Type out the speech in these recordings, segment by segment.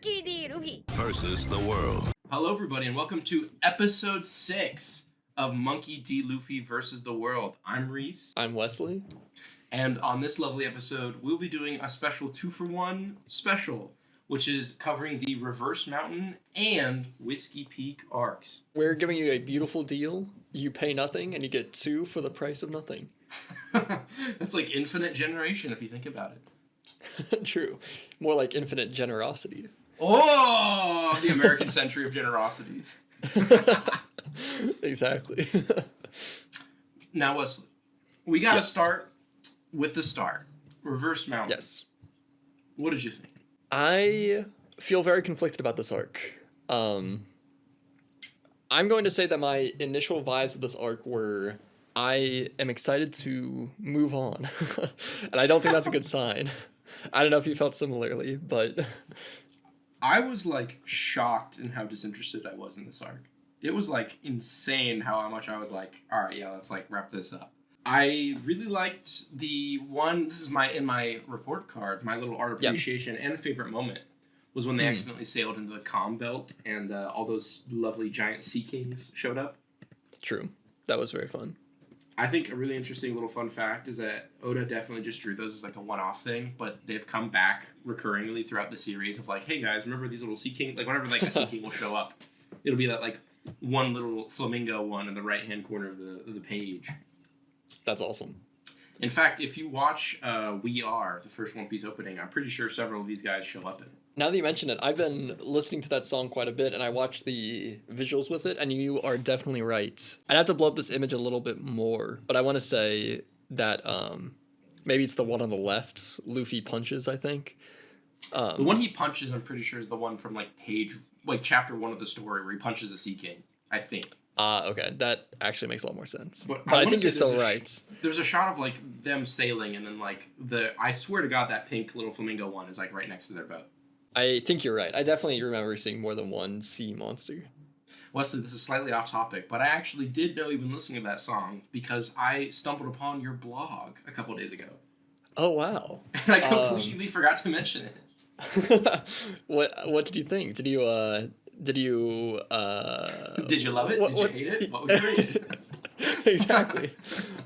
Monkey D. Luffy versus the world. Hello, everybody, and welcome to episode 6 of Monkey D. Luffy versus the world. I'm Reese. I'm Wesley. And on this lovely episode, we'll be doing a special 2-for-1 special, which is covering the Reverse Mountain and Whiskey Peak arcs. We're giving you a beautiful deal. You pay nothing and you get 2 for the price of nothing. That's like infinite generation if you think about it. True. More like infinite generosity. Oh, the American century of generosity. Exactly. Now, Wesley, we got to Yes. start with the start. Reverse Mountain. Yes. What did you think? I feel very conflicted about this arc. I'm going to say that my initial vibes of this arc were I am excited to move on. And I don't think that's a good sign. I don't know if you felt similarly, but I was like shocked in how disinterested I was in this arc. It was like insane how much I was like, all right, yeah, let's like wrap this up. I really liked the one, this is in my report card, my little art appreciation and favorite moment was when they accidentally sailed into the calm belt and all those lovely giant sea kings showed up. true. That was very fun. I think a really interesting little fun fact is that Oda definitely just drew those as like a one-off thing, but they've come back recurringly throughout the series of like, hey guys, remember these little sea king? Like whenever like a sea king will show up, it'll be that like one little flamingo one in the right-hand corner of the page. That's awesome. In fact, if you watch We Are, the first One Piece opening, I'm pretty sure several of these guys show up in it. Now that you mention it, I've been listening to that song quite a bit, and I watched the visuals with it, and you are definitely right. I'd have to blow up this image a little bit more, but I want to say that maybe it's the one on the left. Luffy punches, I think. The one he punches, I'm pretty sure, is the one from like chapter 1 of the story where he punches a Sea King, I think. Okay. That actually makes a lot more sense. But I think you're so right. There's a shot of like them sailing, and then like I swear to God, that pink little flamingo one is like right next to their boat. I think you're right. I definitely remember seeing more than one sea monster. Wesley, this is slightly off topic, but I actually did know you've been listening to that song because I stumbled upon your blog a couple days ago. Oh, wow. And I completely forgot to mention it. What did you think? Did you Did you love it? Did you hate it? What would you rate it? Exactly.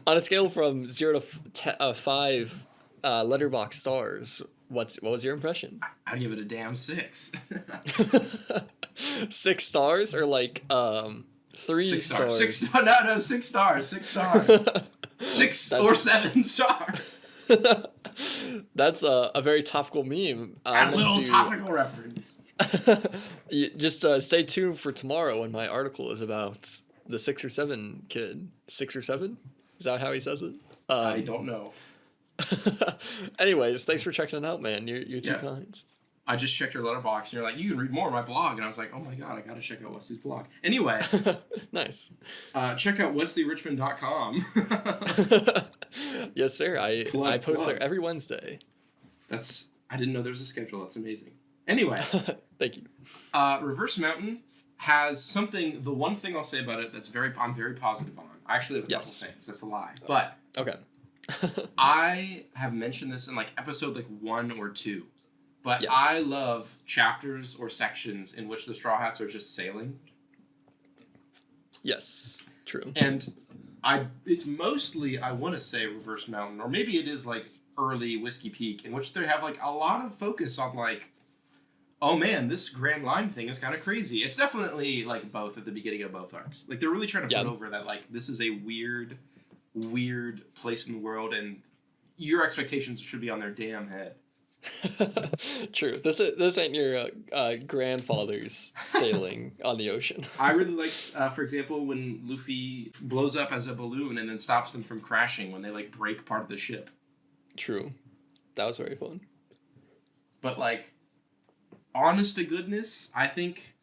On a scale from 0 to 5 letterbox stars, what was your impression? I'd give it a damn 6. 6 stars or like 3 6 stars? 6 no 6 stars. 6 stars. 6 or 7 stars. That's a very topical meme. A little topical reference. You just stay tuned for tomorrow when my article is about the 6 or 7 kid. 6 or 7? Is that how he says it? I don't know. Anyways, thanks for checking it out, man. You're too kind. I just checked your letterbox, and you're like, you can read more of my blog. And I was like, oh my God, I got to check out Wesley's blog. Anyway. Nice. Check out wesleyrich.com. Yes, sir. I post there every Wednesday. I didn't know there was a schedule. That's amazing. Anyway. Thank you. Reverse Mountain has something, the one thing I'll say about it I'm very positive on. I actually have a couple things. That's a lie. But. Okay. I have mentioned this in like episode like 1 or 2, but yeah. I love chapters or sections in which the Straw Hats are just sailing. Yes, true. And it's mostly, I want to say Reverse Mountain, or maybe it is like early Whiskey Peak, in which they have like a lot of focus on like, oh man, this Grand Line thing is kind of crazy. It's definitely like both at the beginning of both arcs. Like they're really trying to put over that like this is a weird place in the world, and your expectations should be on their damn head. True. This ain't your grandfather's sailing on the ocean. I really liked, for example, when Luffy blows up as a balloon and then stops them from crashing when they like break part of the ship. True. That was very fun. But like, honest to goodness, I think,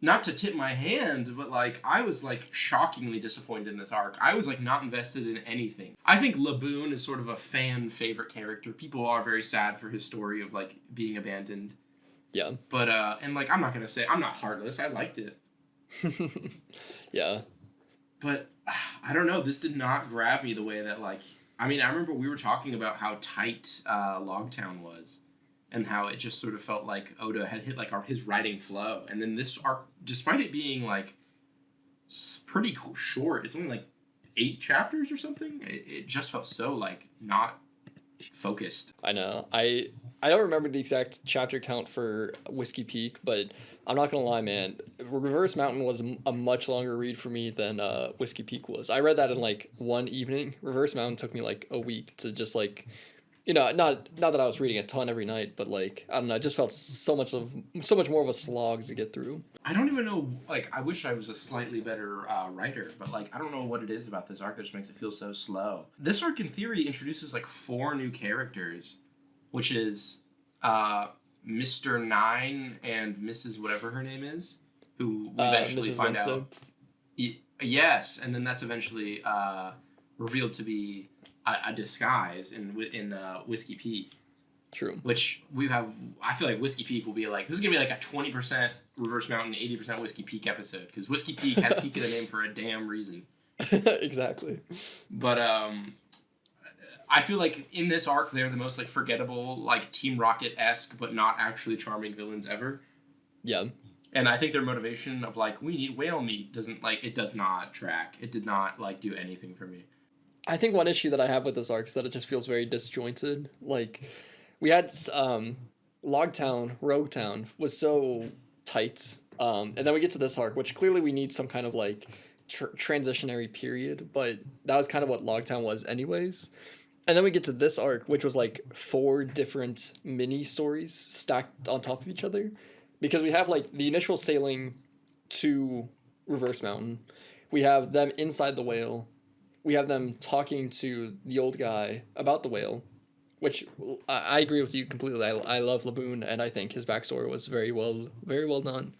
not to tip my hand, but like I was like shockingly disappointed in this arc. I was like not invested in anything. I think Laboon is sort of a fan favorite character. People are very sad for his story of like being abandoned. Yeah. But and like I'm not heartless. I liked it. Yeah. But I don't know. This did not grab me the way that like. I mean, I remember we were talking about how tight Logtown was. and how it just sort of felt like Oda had hit like his writing flow. And then this arc, despite it being like pretty short, it's only like 8 chapters or something. It just felt so like not focused. I know. I don't remember the exact chapter count for Whiskey Peak, but I'm not gonna lie, man. Reverse Mountain was a much longer read for me than Whiskey Peak was. I read that in like one evening. Reverse Mountain took me like a week to just like, not that I was reading a ton every night, but like I don't know, it just felt so much more of a slog to get through. I don't even know. Like, I wish I was a slightly better writer, but like I don't know what it is about this arc that just makes it feel so slow. This arc, in theory, introduces like 4 new characters, which is Mr. Nine and Mrs. whatever her name is, who we eventually Mrs. find Winstead. out. Yes, and then that's eventually revealed to be a disguise in Whiskey Peak. True. Which I feel like Whiskey Peak will be like, this is gonna be like a 20% Reverse Mountain, 80% Whiskey Peak episode, because Whiskey Peak has Peak in the name for a damn reason. Exactly. But I feel like in this arc they're the most like forgettable, like Team Rocket-esque but not actually charming villains ever. Yeah. And I think their motivation of like, we need whale meat does not track. It did not like do anything for me. I think one issue that I have with this arc is that it just feels very disjointed. Like, we had Rogue Town was so tight, and then we get to this arc, which clearly we need some kind of like transitionary period, but that was kind of what Logtown was anyways. And then we get to this arc, which was like 4 different mini stories stacked on top of each other, because we have like the initial sailing to Reverse Mountain, we have them inside the whale, we have them talking to the old guy about the whale, which I agree with you completely. I love Laboon, and I think his backstory was very well done.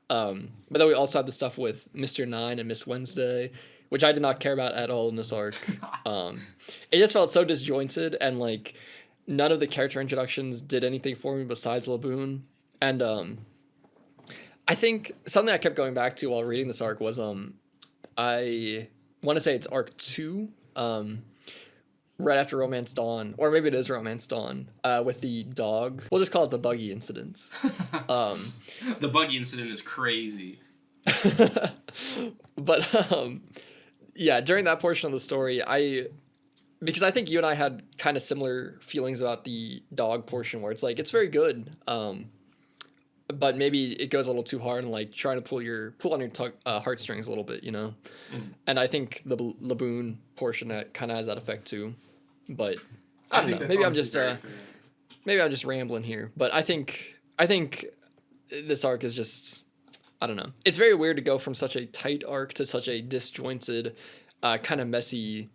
But then we also had the stuff with Mr. Nine and Miss Wednesday, which I did not care about at all in this arc. It just felt so disjointed, and like none of the character introductions did anything for me besides Laboon. And I think something I kept going back to while reading this arc was I want to say it's arc 2, right after Romance Dawn, or maybe it is Romance Dawn, with the dog. We'll just call it the buggy incident. The buggy incident is crazy. But yeah, during that portion of the story, because I think you and I had kind of similar feelings about the dog portion, where it's like, it's very good, but maybe it goes a little too hard and like trying to pull on your heartstrings a little bit, And I think the Laboon portion that kind of has that effect too. But I don't know. Maybe I'm just rambling here. But I think this arc is just, I don't know. It's very weird to go from such a tight arc to such a disjointed, kind of messy,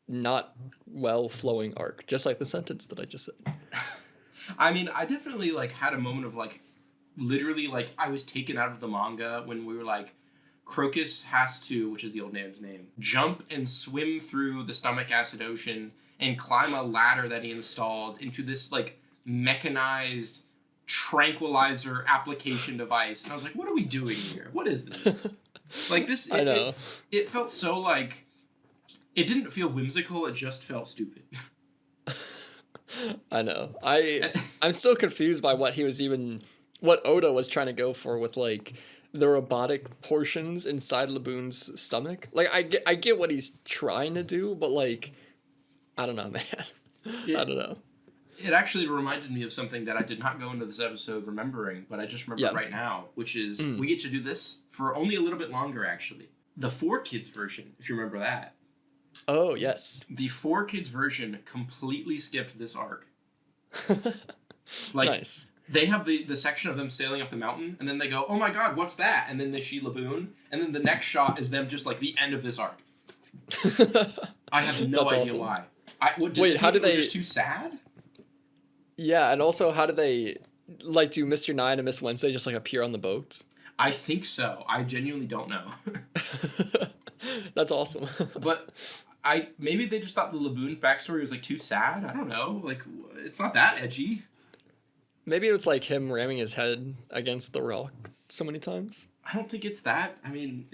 not well flowing arc. Just like the sentence that I just said. I mean, I definitely like had a moment of like, literally like I was taken out of the manga when we were like, Crocus has to, which is the old man's name, jump and swim through the stomach acid ocean and climb a ladder that he installed into this like mechanized tranquilizer application device. And I was like, what are we doing here? What is this? Like this, I know. It felt so like, it didn't feel whimsical, it just felt stupid. I know. I'm still confused by what Oda was trying to go for with like the robotic portions inside Laboon's stomach. Like I get what he's trying to do, but like I don't know, man. I don't know. It actually reminded me of something that I did not go into this episode remembering, but I just remember right now, which is we get to do this for only a little bit longer, actually. The 4Kids version, if you remember that. Oh, yes. The 4Kids version completely skipped this arc. Nice. They have the section of them sailing up the mountain, and then they go, oh my god, what's that? And then they see Laboon, and then the next shot is them just like the end of this arc. I have no idea awesome. why. Wait, how did they... just too sad? Yeah, and also how do they, like, do Mr. Nine and Miss Wednesday just like appear on the boat? I think so. I genuinely don't know. That's awesome. But maybe they just thought the Laboon backstory was like too sad. I don't know. Like, it's not that edgy. Maybe it's like him ramming his head against the rock so many times. I don't think it's that. I mean,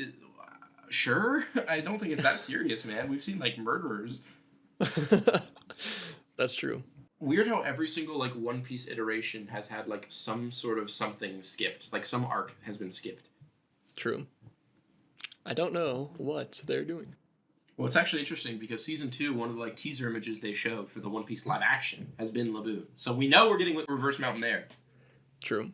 sure. I don't think it's that serious, man. We've seen like murderers. That's true. weird how every single like One Piece iteration has had like some sort of something skipped, like some arc has been skipped. True. I don't know what they're doing. Well, it's actually interesting because season 2, one of the like teaser images they showed for the One Piece live action has been Laboon. So we know we're getting Reverse Mountain there. True.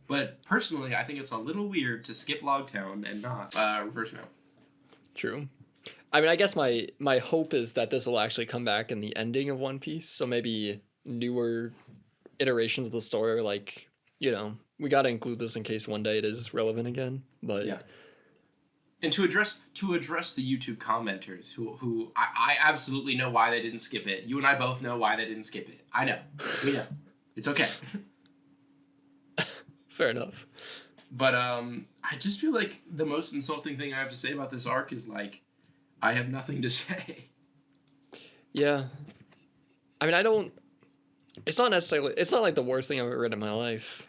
But personally, I think it's a little weird to skip Logtown and not Reverse Mountain. True. I mean, I guess my hope is that this will actually come back in the ending of One Piece. So maybe newer iterations of the story are like, you know, we got to include this in case one day it is relevant again. But yeah. And to address the YouTube commenters who I absolutely know why they didn't skip it. You and I both know why they didn't skip it. I know. We know. It's okay. Fair enough. But I just feel like the most insulting thing I have to say about this arc is like, I have nothing to say. Yeah. I mean, it's not like the worst thing I've ever read in my life.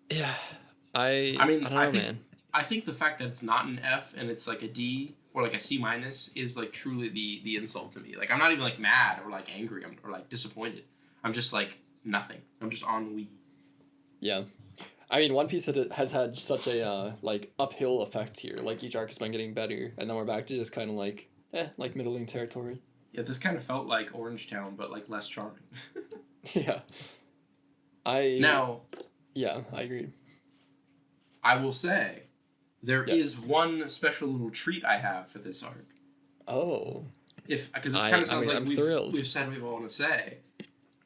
Yeah. I don't know, man. I think the fact that it's not an F and it's like a D or like a C- is like truly the insult to me. Like I'm not even like mad or like angry or like disappointed. I'm just like nothing. I'm just ennui. Yeah. I mean, One Piece has had such a like uphill effect here. Like each arc has been getting better, and then we're back to just kind of like middling territory. Yeah, this kind of felt like Orangetown, but like less charming. Yeah. Yeah, I agree. I will say, there Yes. is one special little treat I have for this arc. Oh. Because it kind of sounds like I'm thrilled. we've said what we want to say.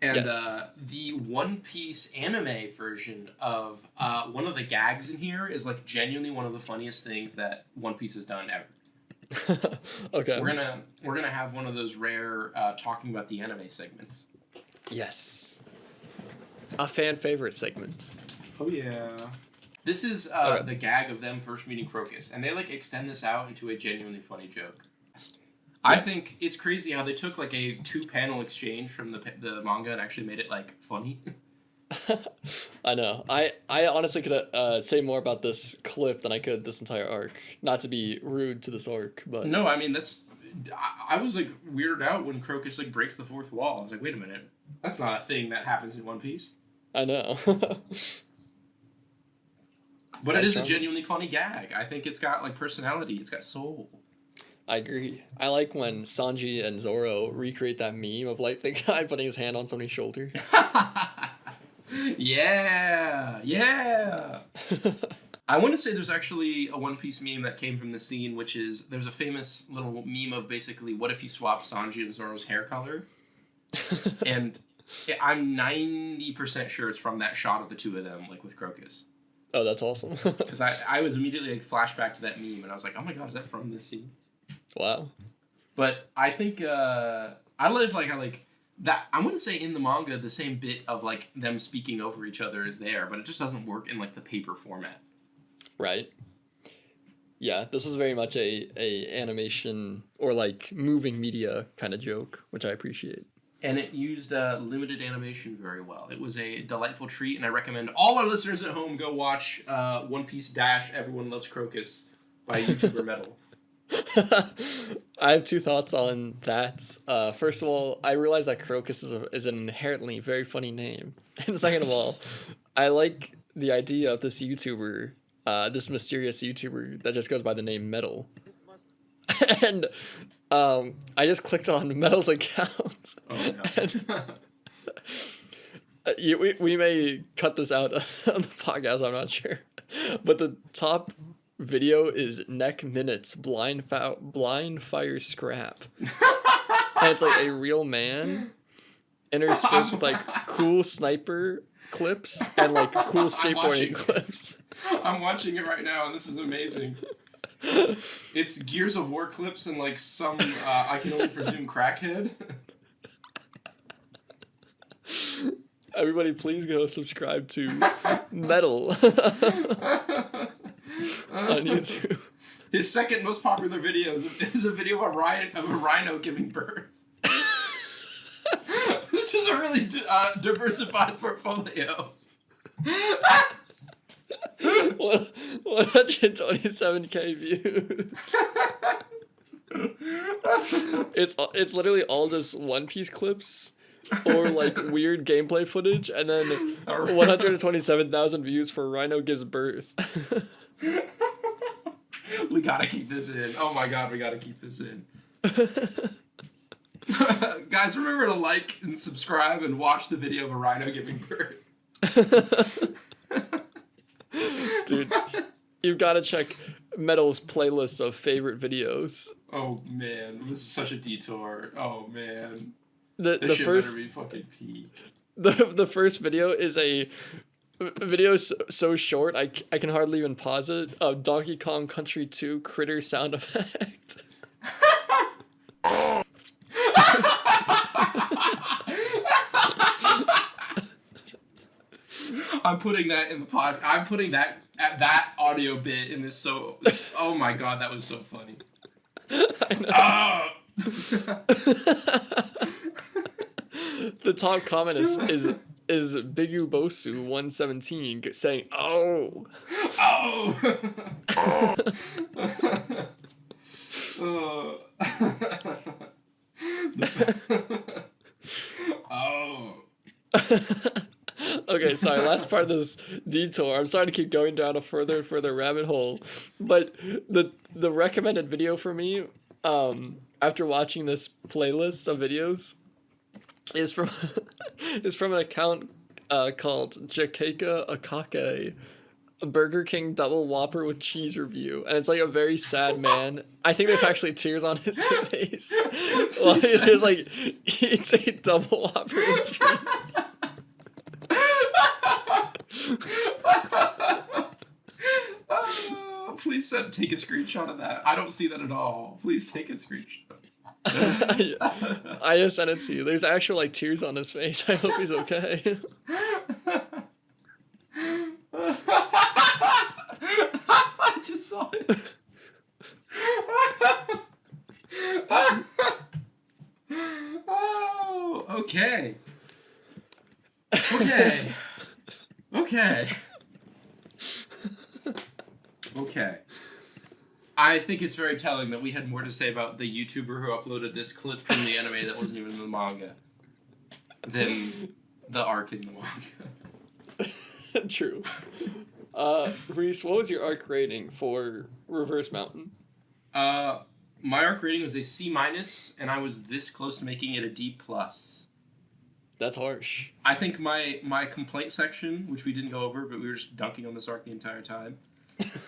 And Yes. The One Piece anime version of one of the gags in here is like genuinely one of the funniest things that One Piece has done ever. Okay. We're gonna have one of those rare talking about the anime segments. Yes. A fan favorite segment. Oh yeah. This is Okay. the gag of them first meeting Crocus, and they like extend this out into a genuinely funny joke. I think it's crazy how they took like a 2-panel exchange from the manga and actually made it like funny. I know. I honestly could say more about this clip than I could this entire arc. Not to be rude to this arc, but No, I mean I was like weirded out when Crocus like breaks the fourth wall. I was like, wait a minute, that's not a thing that happens in One Piece. I know. But That's it is true. a genuinely funny gag. I think it's got like personality. It's got soul. I agree. I like when Sanji and Zoro recreate that meme of like the guy putting his hand on somebody's shoulder. Yeah. I want to say there's actually a One Piece meme that came from the scene, which is there's a famous little meme of basically what if you swap Sanji and Zoro's hair color, and I'm 90% sure it's from that shot of the two of them, like with Crocus. Oh, that's awesome. Because I was immediately like flashback to that meme, and I was like, oh my god, is that from this scene? Wow. But I think I live like that. I wouldn't say in the manga the same bit of like them speaking over each other is there, but it just doesn't work in like the paper format. Right. Yeah, this is very much a animation or like moving media kind of joke, which I appreciate. And it used limited animation very well. It was a delightful treat, and I recommend all our listeners at home go watch One Piece Dash Everyone Loves Crocus by YouTuber Metal. I have two thoughts on that. First of all, I realize that Crocus is an inherently very funny name. And second of all, I like the idea of this YouTuber, this mysterious YouTuber that just goes by the name Metal. And I just clicked on Metal's account. Oh, no. And, we may cut this out on the podcast, I'm not sure. But the top video is neck minutes blind fire scrap. And it's like a real man interspersed with like cool sniper clips and like cool skateboarding clips. I'm watching it right now, and this is amazing. It's Gears of War clips and like some I can only presume crackhead. Everybody, please go subscribe to Metal on YouTube. His second most popular video is a video of a rhino giving birth. This is a really diversified portfolio. 127K views. It's literally all just One Piece clips or like weird gameplay footage, and then 127,000 views for Rhino gives birth. We gotta keep this in. Oh my god, we gotta keep this in. Guys, remember to like and subscribe and watch the video of a rhino giving birth. Dude, you've got to check Metal's playlist of favorite videos. Oh man, this is such a detour. Oh man, The this shit first better be fucking peak. the first video is a video so short I can hardly even pause it. Donkey Kong Country 2 critter sound effect. I'm putting that in the pod. I'm putting that audio bit in this. So, oh my god, that was so funny. I know. The top comment is Bigu Bosu 117 saying, "Oh, oh." Okay, sorry, last part of this detour. I'm sorry to keep going down a further and further rabbit hole, but the recommended video for me, after watching this playlist of videos, is from an account called Jakeka Akake, a Burger King double Whopper with cheese review, and it's like a very sad man. I think there's actually tears on his face. Well, it's like it's a double Whopper with cheese. Please take a screenshot of that. I don't see that at all. Please take a screenshot. I just sent it to you. There's actual like tears on his face. I hope he's okay. I just saw it. Oh, okay. Okay. Okay. I think it's very telling that we had more to say about the YouTuber who uploaded this clip from the anime that wasn't even in the manga than the arc in the manga. True. Reese, what was your arc rating for Reverse Mountain? My arc rating was a C-, and I was this close to making it a D+. That's harsh. I think my complaint section, which we didn't go over, but we were just dunking on this arc the entire time.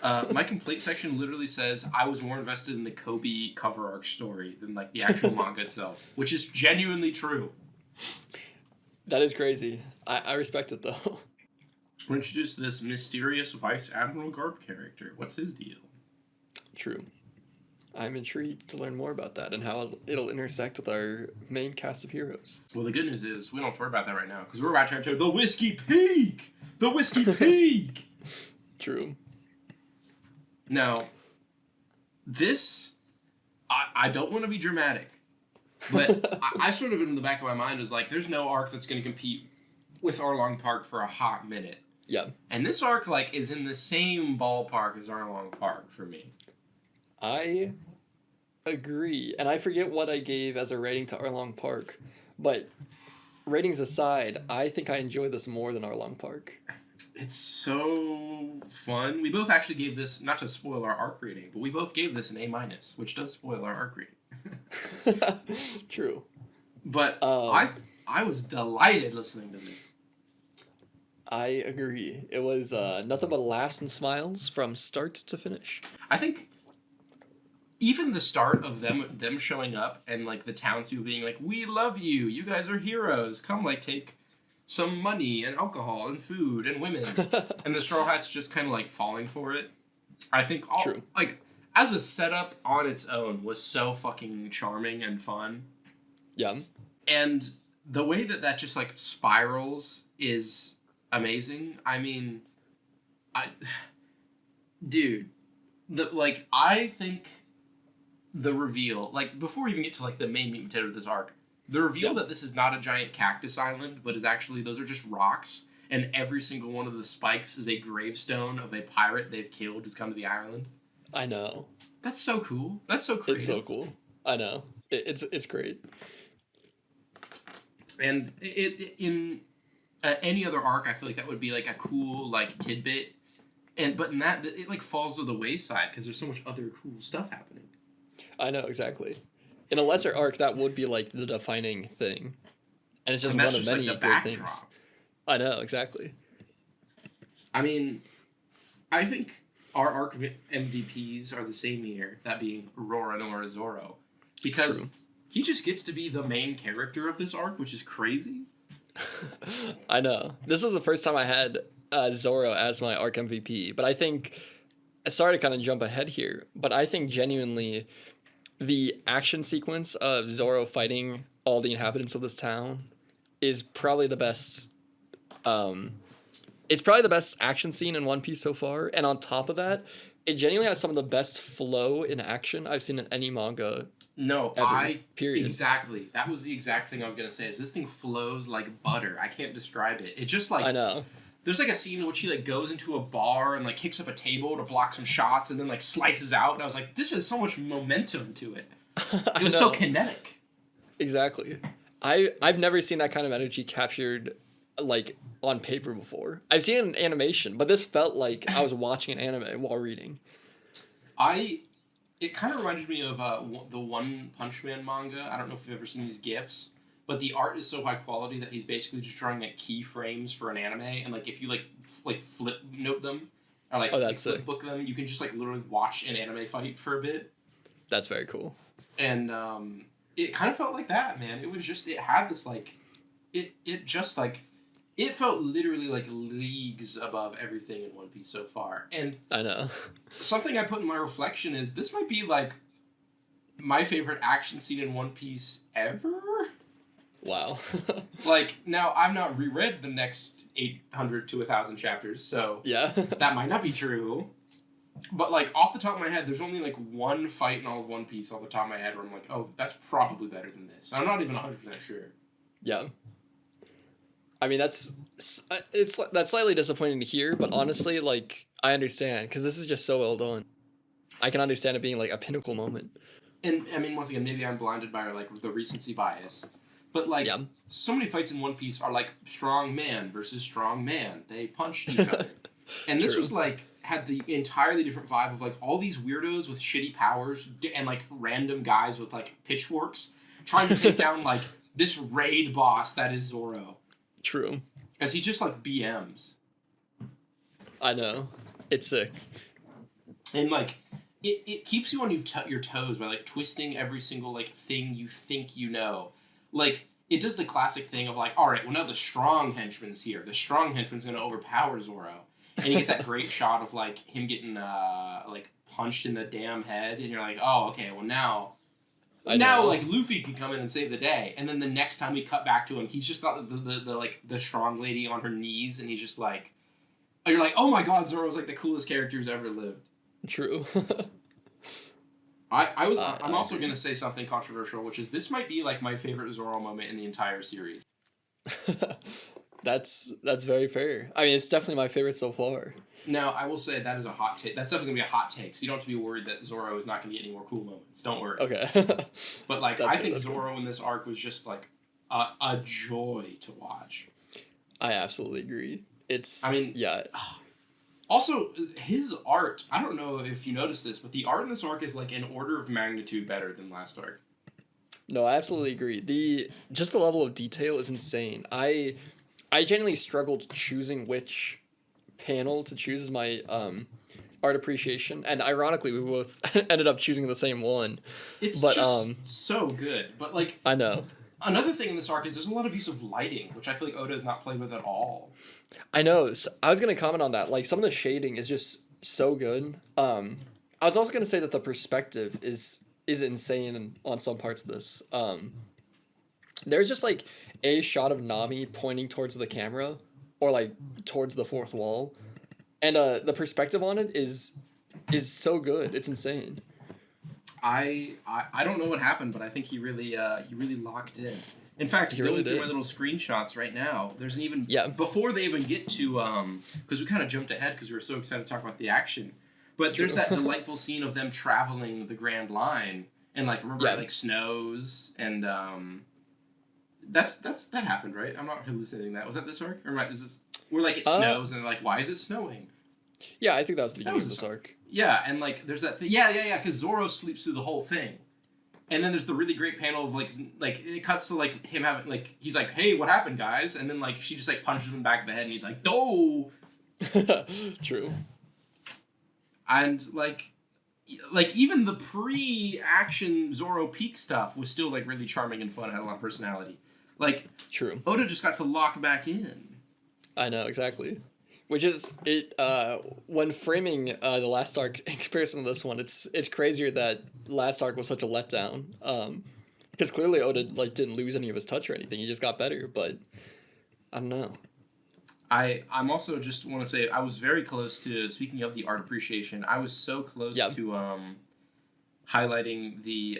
My complaint section literally says I was more invested in the Kobe cover arc story than like the actual manga itself, which is genuinely true. That is crazy. I respect it though. We're introduced to this mysterious Vice Admiral Garp character. What's his deal? True. I'm intrigued to learn more about that and how it'll intersect with our main cast of heroes. Well, the good news is we don't have to worry about that right now because we're about to enter the Whiskey Peak! The Whiskey Peak! True. Now, this, I don't want to be dramatic, but I sort of in the back of my mind was like, there's no arc that's going to compete with Arlong Park for a hot minute. Yeah. And this arc, like, is in the same ballpark as Arlong Park for me. I agree. And I forget what I gave as a rating to Arlong Park, but ratings aside, I think I enjoy this more than Arlong Park. It's so fun. We both actually gave this, not to spoil our arc rating, but we both gave this an A-, which does spoil our arc rating. True. But I was delighted listening to this. I agree. It was nothing but laughs and smiles from start to finish. I think even the start of them showing up and like the townspeople being like, "We love you. You guys are heroes. Come like take some money and alcohol and food and women," and the Straw Hats just kind of like falling for it. I think True. Like as a setup on its own was so fucking charming and fun. Yeah. And the way that just like spirals is amazing. I mean, I think the reveal, like before we even get to like the main meat and potato of this arc, the reveal that this is not a giant cactus island, but is actually, those are just rocks, and every single one of the spikes is a gravestone of a pirate they've killed who's come to the island. I know. That's so cool. That's so creative. It's so cool. I know. It's great. And in any other arc, I feel like that would be like a cool like tidbit. But in that, it like falls to the wayside because there's so much other cool stuff happening. I know, exactly. In a lesser arc, that would be like the defining thing, and it's just one of many like, great things. I know, exactly. I mean, I think our arc MVPs are the same here, that being Roronoa Zoro, because True. he just gets to be the main character of this arc, which is crazy. I know. This was the first time I had Zoro as my arc MVP, but I think, sorry to kind of jump ahead here, but I think genuinely the action sequence of Zoro fighting all the inhabitants of this town is probably the best. It's probably the best action scene in One Piece so far, and on top of that, it genuinely has some of the best flow in action I've seen in any manga. No, ever, period. Exactly. That was the exact thing I was gonna say. Is this thing flows like butter? I can't describe it. It just like I know. There's like a scene in which he like goes into a bar and like kicks up a table to block some shots and then like slices out, and I was like, this has so much momentum to it. It was so kinetic. Exactly. I've never seen that kind of energy captured like on paper before. I've seen it in animation, but this felt like I was watching an anime while reading. It kind of reminded me of the One Punch Man manga. I don't know if you've ever seen these GIFs, but the art is so high quality that he's basically just drawing like keyframes for an anime, and like if you like flip note them or like, flip book them, you can just like literally watch an anime fight for a bit. That's very cool. And it kind of felt like that, man. It was just, it had this like, it just like, it felt literally like leagues above everything in One Piece so far. And I know. Something I put in my reflection is this might be like my favorite action scene in One Piece ever. Wow. Like, now I've not reread the next 800 to 1,000 chapters, so yeah, that might not be true. But like off the top of my head, there's only like one fight in all of One Piece off the top of my head where I'm like, oh, that's probably better than this. I'm not even 100% sure. Yeah. I mean, that's slightly disappointing to hear, but honestly, like, I understand, because this is just so well done. I can understand it being, like, a pinnacle moment. And, I mean, once again, maybe I'm blinded by, like, the recency bias. But, like, so many fights in One Piece are, like, strong man versus strong man. They punch each other. And this was, like, had the entirely different vibe of, like, all these weirdos with shitty powers and, like, random guys with, like, pitchforks trying to take down, like, this raid boss that is Zoro. True. As he just, like, BMs. I know. It's sick. And, like, it keeps you on your toes by, like, twisting every single, like, thing you think you know. Like, it does the classic thing of, like, all right, well, now the strong henchman's here. The strong henchman's going to overpower Zoro. And you get that great shot of, like, him getting, like, punched in the damn head. And you're like, oh, okay, well, now, like, Luffy can come in and save the day. And then the next time we cut back to him, he's just got the strong lady on her knees, and he's just like, you're like, oh my god, Zoro's like the coolest character who's ever lived. True. I'm also going to say something controversial, which is this might be like my favorite Zoro moment in the entire series. That's very fair. I mean, it's definitely my favorite so far. Now, I will say that is a hot take. That's definitely going to be a hot take, so you don't have to be worried that Zoro is not going to get any more cool moments. Don't worry. Okay. But, like, I think Zoro in this arc was just, like, a joy to watch. I absolutely agree. Yeah. Also, his art, I don't know if you noticed this, but the art in this arc is, like, an order of magnitude better than last arc. No, I absolutely agree. Just the level of detail is insane. I genuinely struggled choosing which panel to choose as my art appreciation, and ironically we both ended up choosing the same one. It's just so good. But like, I know another thing in this arc is there's a lot of use of lighting, which I feel like Oda has not played with at all. I know. So I was gonna comment on that. Like, some of the shading is just so good. I was also gonna say that the perspective is insane on some parts of this. There's just like a shot of Nami pointing towards the camera, or like towards the fourth wall, and the perspective on it is so good. It's insane. I don't know what happened, but I think he really locked in. In fact, going through my little screenshots right now, there's an even before they even get to because we kind of jumped ahead because we were so excited to talk about the action. But there's that delightful scene of them traveling the Grand Line, And like remember it like snows and that happened, right? I'm not hallucinating that. Was that this arc? Or is this where like it snows and like why is it snowing? Yeah, I think that was the beginning of this arc. Yeah, and like there's that thing. Yeah, because Zoro sleeps through the whole thing. And then there's the really great panel of like it cuts to like him having like he's like, "Hey, what happened, guys?" And then like she just like punches him in the back of the head and he's like, "Oh." True. And like even the pre-action Zoro peak stuff was still like really charming and fun, had a lot of personality. Like true. Oda just got to lock back in. I know, exactly. Which is it when framing the last arc in comparison to this one, it's crazier that last arc was such a letdown. Because clearly Oda like didn't lose any of his touch or anything. He just got better, but I don't know. I'm also just want to say I was very close to, speaking of the art appreciation, I was so close to highlighting the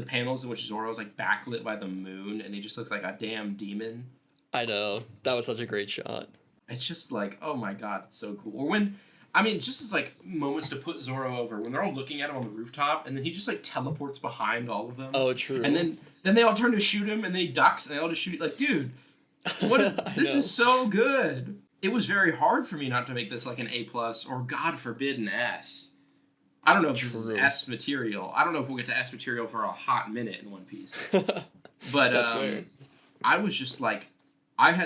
panels in which Zoro's like backlit by the moon and he just looks like a damn demon. I know. That was such a great shot. It's just like, oh my god, it's so cool. Or when, I mean, just as like moments to put Zoro over, when they're all looking at him on the rooftop and then he just like teleports behind all of them. Oh, true. And then they all turn to shoot him and then he ducks and they all just shoot, like, dude, what is, this is so good. It was very hard for me not to make this like an A+, or God forbid an S. I don't know if this is S material. I don't know if we'll get to S material for a hot minute in One Piece. But that's fair. I was just like,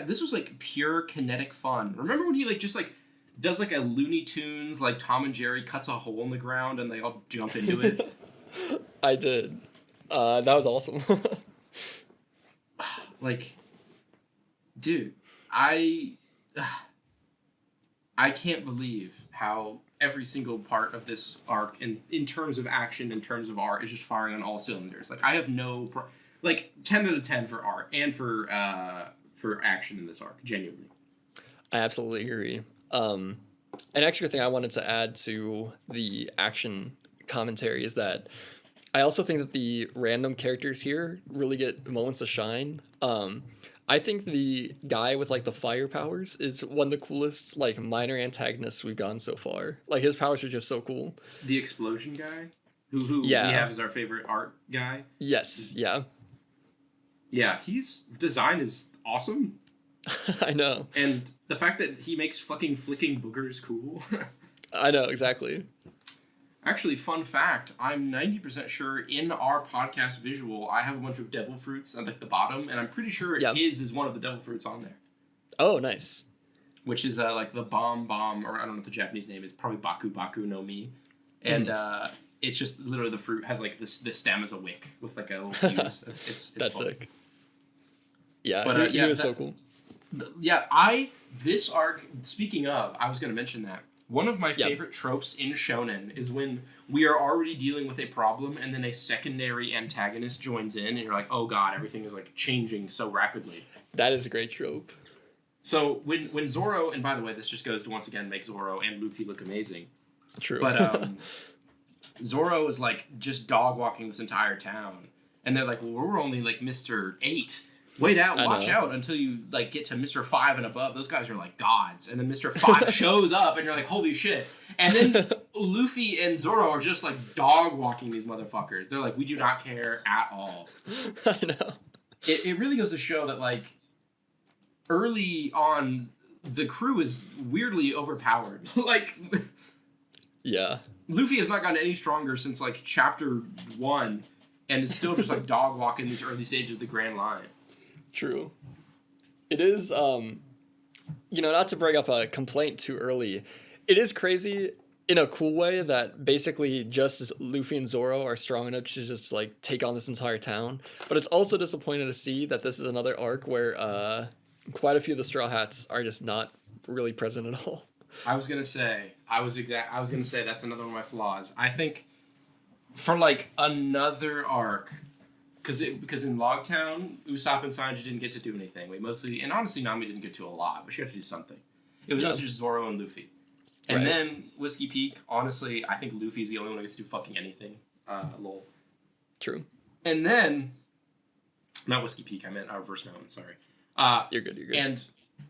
this was like pure kinetic fun. Remember when he like just like does like a Looney Tunes, like Tom and Jerry cuts a hole in the ground and they all jump into it? I did. That was awesome. Like, dude, I can't believe how every single part of this arc, in terms of action, in terms of art, is just firing on all cylinders. Like, I have no... like, 10 out of 10 for art and for action in this arc, genuinely. I absolutely agree. An extra thing I wanted to add to the action commentary is that I also think that the random characters here really get moments to shine. I think the guy with like the fire powers is one of the coolest like minor antagonists we've gotten so far. Like his powers are just so cool. The explosion guy, who we have as our favorite art guy. Yes, yeah. Yeah, his design is awesome. I know. And the fact that he makes fucking flicking boogers cool. I know, exactly. Actually, fun fact, I'm 90% sure in our podcast visual, I have a bunch of devil fruits at like the bottom, and I'm pretty sure his is one of the devil fruits on there. Oh, nice. Which is like the bomb, or I don't know what the Japanese name is, probably Baku no Mi. And it's just literally the fruit has like this stem as a wick with like a little fuse. It's That's fun. sick. Yeah, but, he was so cool. This arc, speaking of, I was going to mention that. One of my favorite tropes in shonen is when we are already dealing with a problem and then a secondary antagonist joins in and you're like, oh god, everything is like changing so rapidly. That is a great trope. So when Zoro, and by the way, this just goes to once again make Zoro and Luffy look amazing. True. But Zoro is like just dog walking this entire town. And they're like, well, we're only like Mr. 8. Watch out until you like get to Mr. 5 and above. Those guys are like gods. And then Mr. 5 shows up and you're like, holy shit. And then Luffy and Zoro are just like dog walking these motherfuckers. They're like, we do not care at all. I know. It really goes to show that like early on the crew is weirdly overpowered. Like yeah. Luffy has not gotten any stronger since like chapter 1 and is still just like dog walking these early stages of the Grand Line. True. It is, not to bring up a complaint too early, it is crazy in a cool way that basically just as Luffy and Zoro are strong enough to just, like, take on this entire town. But it's also disappointing to see that this is another arc where quite a few of the Straw Hats are just not really present at all. I was gonna say that's another one of my flaws. I think for, like, another arc... Because in Logtown, Usopp and Sanji didn't get to do anything. We mostly, and honestly, Nami didn't get to a lot, but she had to do something. It was mostly just Zoro and Luffy. And then Whiskey Peak, honestly, I think Luffy's the only one who gets to do fucking anything. Lol. True. And then, not Whiskey Peak, I meant Reverse Mountain, sorry. You're good. And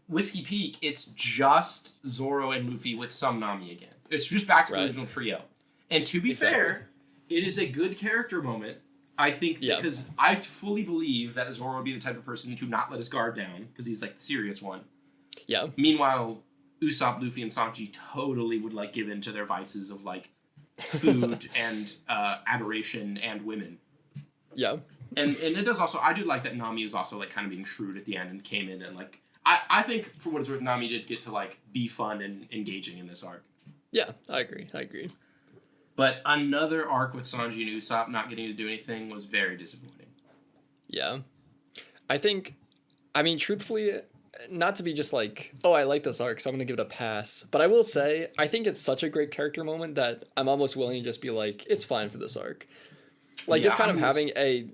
Whiskey Peak, it's just Zoro and Luffy with some Nami again. It's just back to the original trio. And to be fair, it is a good character moment. I think because I fully believe that Zoro would be the type of person to not let his guard down because he's like the serious one. Yeah. Meanwhile, Usopp, Luffy, and Sanji totally would like give in to their vices of like food and adoration and women. Yeah. And it does also, I do like that Nami is also like kind of being shrewd at the end and came in and like, I think for what it's worth, Nami did get to like be fun and engaging in this arc. Yeah, I agree. But another arc with Sanji and Usopp not getting to do anything was very disappointing. Yeah. I mean, truthfully, not to be just like, oh, I like this arc, so I'm going to give it a pass. But I will say, I think it's such a great character moment that I'm almost willing to just be like, it's fine for this arc. Like, just kind of having a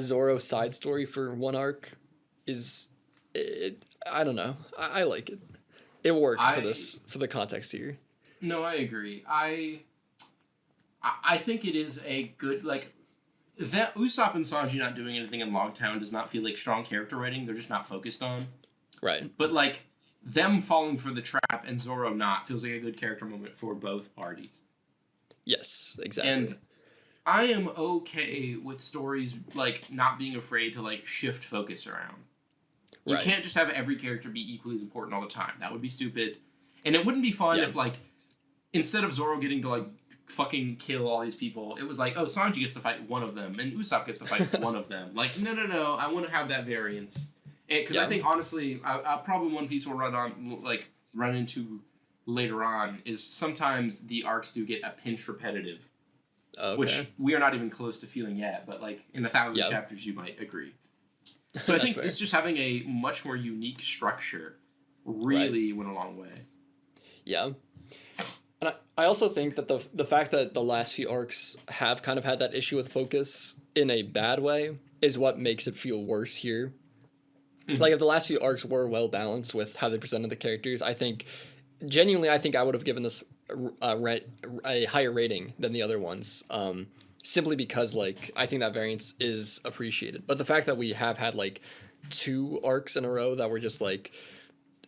Zoro side story for one arc is, I don't know. I like it. It works for the context here. No, I agree. I think it is a good, like, that Usopp and Sanji not doing anything in Logtown does not feel like strong character writing. They're just not focused on. Right. But, like, them falling for the trap and Zoro not feels like a good character moment for both parties. Yes, exactly. And I am okay with stories, like, not being afraid to, like, shift focus around. You can't just have every character be equally as important all the time. That would be stupid. And it wouldn't be fun if, like, instead of Zoro getting to, like, fucking kill all these people, it was like, oh, Sanji gets to fight one of them, and Usopp gets to fight one of them. Like, no, I want to have that variance. Because I think, honestly, a problem One Piece will run into later on is sometimes the arcs do get a pinch repetitive. Okay. Which we are not even close to feeling yet, but, like, in 1,000 chapters, you might agree. So I think it's just having a much more unique structure really went a long way. Yeah. And I also think that the fact that the last few arcs have kind of had that issue with focus in a bad way is what makes it feel worse here. Mm-hmm. Like, if the last few arcs were well balanced with how they presented the characters, I think I would have given this a higher rating than the other ones. Simply because, like, I think that variance is appreciated. But the fact that we have had, like, 2 arcs in a row that were just, like,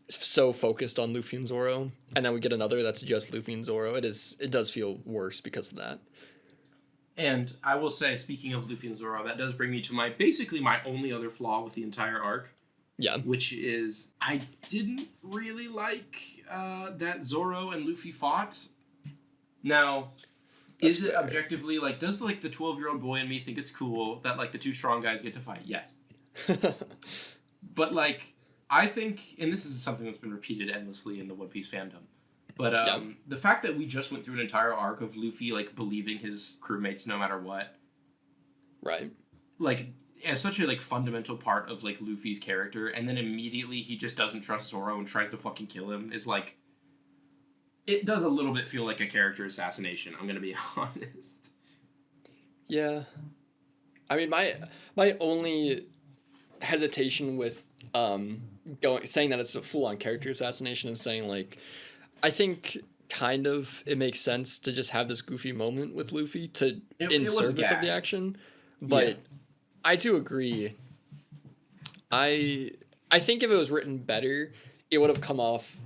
so focused on Luffy and Zoro, and then we get another that's just Luffy and Zoro, it does feel worse because of that. And I will say, speaking of Luffy and Zoro, that does bring me to my only other flaw with the entire arc. Yeah. Which is, I didn't really like that Zoro and Luffy fought. Now, is it objectively, like, does, like, the 12-year-old boy in me think it's cool that, like, the 2 strong guys get to fight? Yes. But, like, I think, and this is something that's been repeated endlessly in the One Piece fandom, but the fact that we just went through an entire arc of Luffy, like, believing his crewmates no matter what. Right. Like, as such a, like, fundamental part of, like, Luffy's character, and then immediately he just doesn't trust Zoro and tries to fucking kill him, is, like, it does a little bit feel like a character assassination, I'm gonna be honest. Yeah. I mean, my only hesitation with saying that it's a full-on character assassination is saying, like, I think kind of it makes sense to just have this goofy moment with Luffy in service of the action, but I do agree. I think if it was written better, it would have come off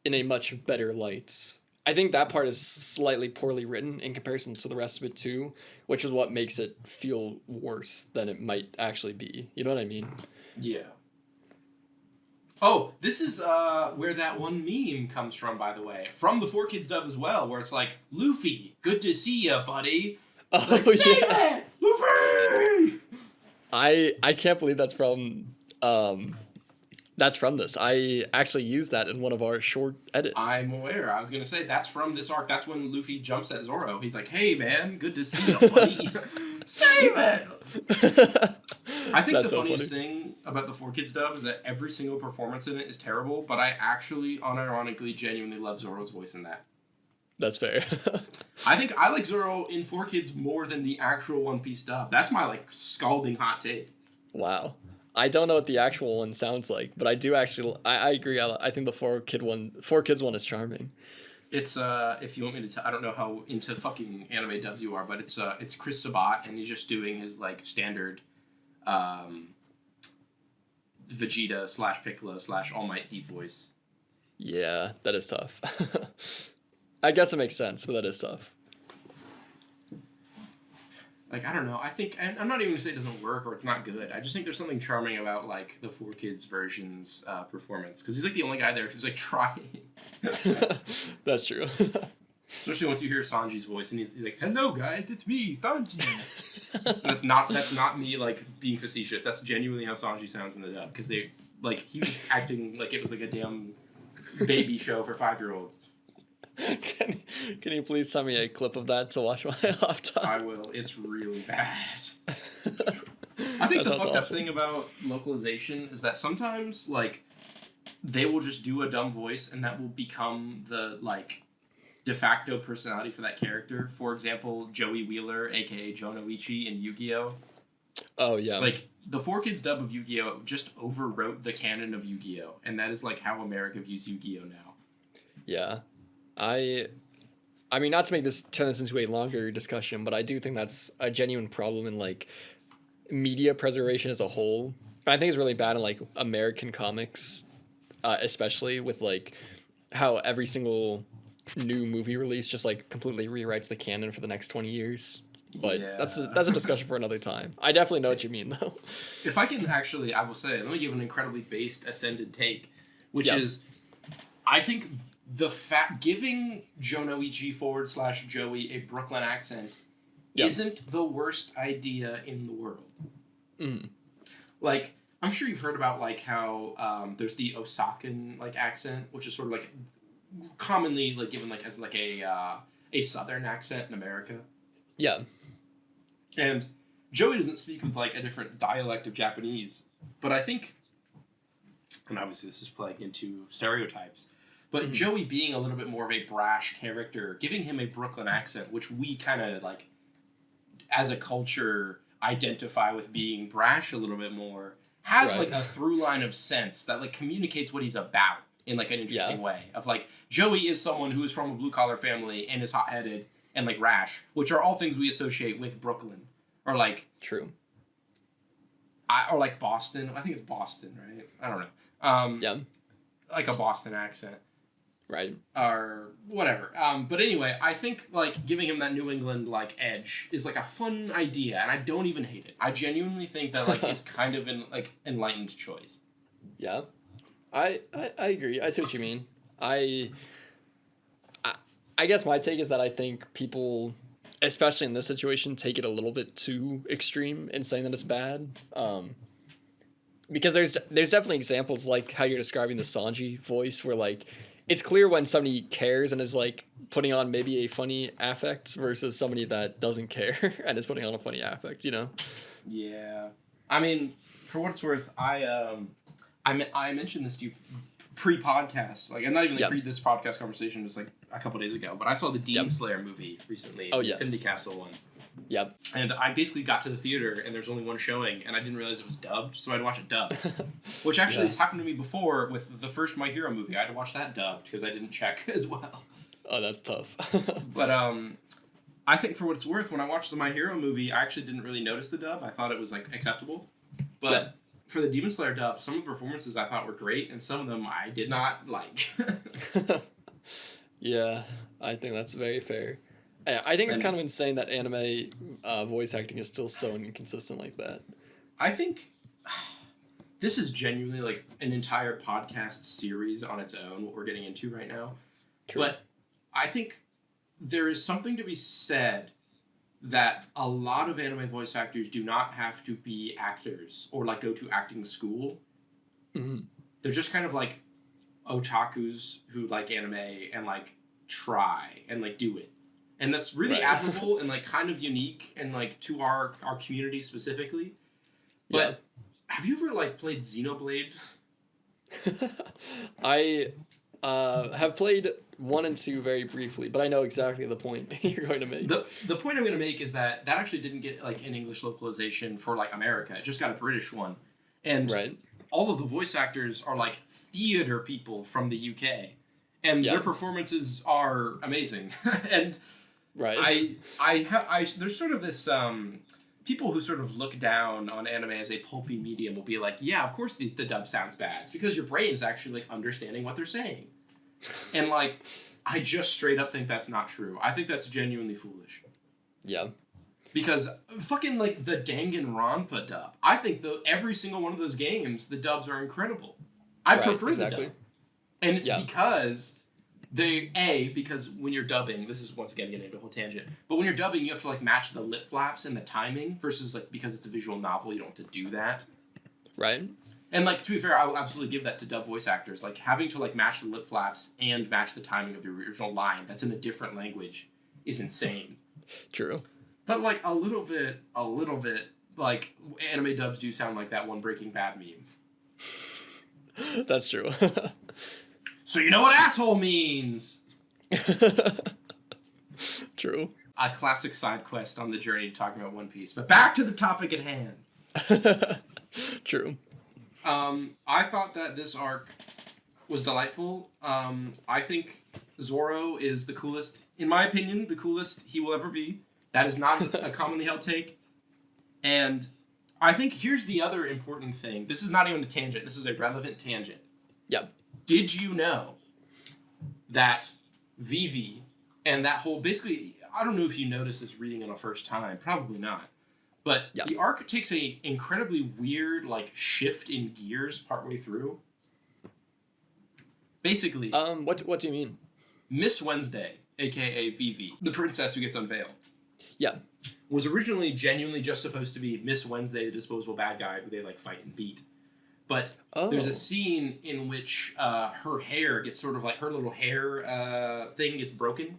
in a much better light. I think that part is slightly poorly written in comparison to the rest of it too, which is what makes it feel worse than it might actually be. You know what I mean? Yeah. Oh, this is where that one meme comes from, by the way. From the 4Kids dub as well, where it's like, Luffy, good to see ya, buddy. Oh, like, yes. Luffy! I can't believe that's from this. I actually used that in one of our short edits. I'm aware. I was going to say, that's from this arc. That's when Luffy jumps at Zoro. He's like, hey, man, good to see you, buddy. Save it! I think the funniest thing about the 4Kids dub is that every single performance in it is terrible, but I actually, unironically, genuinely love Zoro's voice in that. That's fair. I think I like Zoro in 4Kids more than the actual One Piece dub. That's my, like, scalding hot take. Wow. I don't know what the actual one sounds like, but I do actually. I agree. I think the 4Kids one is charming. It's if you want me to, I don't know how into fucking anime dubs you are, but it's Chris Sabat, and he's just doing his, like, standard, Vegeta / Piccolo / All Might deep voice. Yeah, that is tough. I guess it makes sense, but that is tough. like, I don't know. I think, and I'm not even gonna say it doesn't work or it's not good. I just think there's something charming about like the Four Kids version's performance, because he's like the only guy there who's like trying. That's true. Especially once you hear Sanji's voice and he's like, "Hello guys, it's me, Sanji." That's not me like being facetious. That's genuinely how Sanji sounds in the dub, because they like he was acting like it was like a damn baby show for 5-year-olds. Can you please send me a clip of that to watch my laptop? I will. It's really bad. I think the fucked up thing about localization is that sometimes like they will just do a dumb voice and that will become the like de facto personality for that character. For example, Joey Wheeler, aka Jonoichi in Yu-Gi-Oh! Oh yeah. Like the Four Kids dub of Yu-Gi-Oh! Just overwrote the canon of Yu-Gi-Oh! And that is like how America views Yu-Gi-Oh! Now. Yeah. I mean, not to turn this into a longer discussion, but I do think that's a genuine problem in like media preservation as a whole. I think it's really bad in like American comics, especially with like how every single new movie release just like completely rewrites the canon for the next 20 years. But yeah. that's a discussion for another time. I definitely know what you mean though. If I can actually, I will say, let me give an incredibly based ascended take, which is, I think the giving Jonoichi / Joey a Brooklyn accent isn't the worst idea in the world. Mm. Like, I'm sure you've heard about like how there's the Osakan like accent, which is sort of like commonly like given like as like a southern accent in America. Yeah. And Joey doesn't speak with like a different dialect of Japanese, but I think, and obviously this is playing into stereotypes, but Joey being a little bit more of a brash character, giving him a Brooklyn accent, which we kind of like, as a culture, identify with being brash a little bit more, has like a through line of sense that like communicates what he's about in like an interesting way. Of like, Joey is someone who is from a blue collar family and is hot headed and like rash, which are all things we associate with Brooklyn, or like or like Boston. I think it's Boston, right? I don't know. Like a Boston accent. Right. Or whatever. But anyway, I think like giving him that New England like edge is like a fun idea, and I don't even hate it. I genuinely think that like is kind of an like enlightened choice. Yeah. I agree. I see what you mean. I guess my take is that I think people, especially in this situation, take it a little bit too extreme in saying that it's bad. Because there's definitely examples like how you're describing the Sanji voice where like it's clear when somebody cares and is like putting on maybe a funny affect versus somebody that doesn't care and is putting on a funny affect, you know? Yeah. I mean, for what it's worth, I mentioned this to you pre-podcast. Like, I'm not even like pre this podcast conversation, just like a couple days ago. But I saw the Demon Slayer movie recently. Oh, the yes. Infinity Castle one. Yep. And I basically got to the theater and there's only one showing, and I didn't realize it was dubbed, so I'd watch it dubbed. Which actually has happened to me before with the first My Hero movie. I had to watch that dubbed because I didn't check as well. Oh, that's tough. But I think for what it's worth, when I watched the My Hero movie, I actually didn't really notice the dub. I thought it was like acceptable. But for the Demon Slayer dub, some of the performances I thought were great, and some of them I did not like. Yeah, I think that's very fair. I think it's kind of insane that anime voice acting is still so inconsistent like that. I think this is genuinely like an entire podcast series on its own, what we're getting into right now. True. But I think there is something to be said that a lot of anime voice actors do not have to be actors or like go to acting school. Mm-hmm. They're just kind of like otakus who like anime and like try and like do it. And that's really admirable and like kind of unique and like to our community specifically. But have you ever like played Xenoblade? I have played 1 and 2 very briefly, but I know exactly the point you're going to make. The point I'm going to make is that actually didn't get like an English localization for like America. It just got a British one. And all of the voice actors are like theater people from the UK. And their performances are amazing. And I there's sort of this people who sort of look down on anime as a pulpy medium will be like, yeah, of course the dub sounds bad. It's because your brain is actually like understanding what they're saying. And like, I just straight up think that's not true. I think that's genuinely foolish. Yeah. Because fucking like the Danganronpa dub, I think every single one of those games, the dubs are incredible. I prefer the dub, and it's because because when you're dubbing, this is once again getting into a whole tangent, but when you're dubbing, you have to like match the lip flaps and the timing versus like because it's a visual novel, you don't have to do that. Right. And like to be fair, I will absolutely give that to dub voice actors. Like having to like match the lip flaps and match the timing of the original line that's in a different language is insane. True. But like a little bit, like anime dubs do sound like that one Breaking Bad meme. That's true. So you know what asshole means. True. A classic side quest on the journey to talking about One Piece. But back to the topic at hand. True. I thought that this arc was delightful. I think Zoro is the coolest, in my opinion, the coolest he will ever be. That is not a commonly held take. And I think here's the other important thing. This is not even a tangent. This is a relevant tangent. Yep. Did you know that Vivi and that whole, basically, I don't know if you noticed this reading on a first time. Probably not. But the arc takes a incredibly weird, like, shift in gears partway through. Basically. What do you mean? Miss Wednesday, a.k.a. Vivi, the princess who gets unveiled. Yeah. Was originally genuinely just supposed to be Miss Wednesday, the disposable bad guy who they, like, fight and beat. But there's a scene in which her hair gets sort of like, her little hair thing gets broken.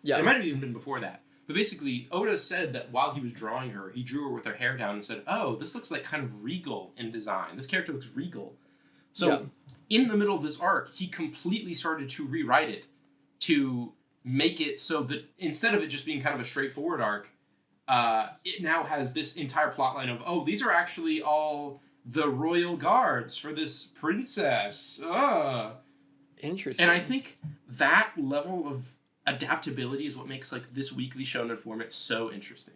Yeah. It might have even been before that. But basically, Oda said that while he was drawing her, he drew her with her hair down and said, oh, this looks like kind of regal in design. This character looks regal. So in the middle of this arc, he completely started to rewrite it to make it so that instead of it just being kind of a straightforward arc, it now has this entire plotline of, oh, these are actually all the royal guards for this princess. Interesting. And I think that level of adaptability is what makes like this weekly shonen format so interesting.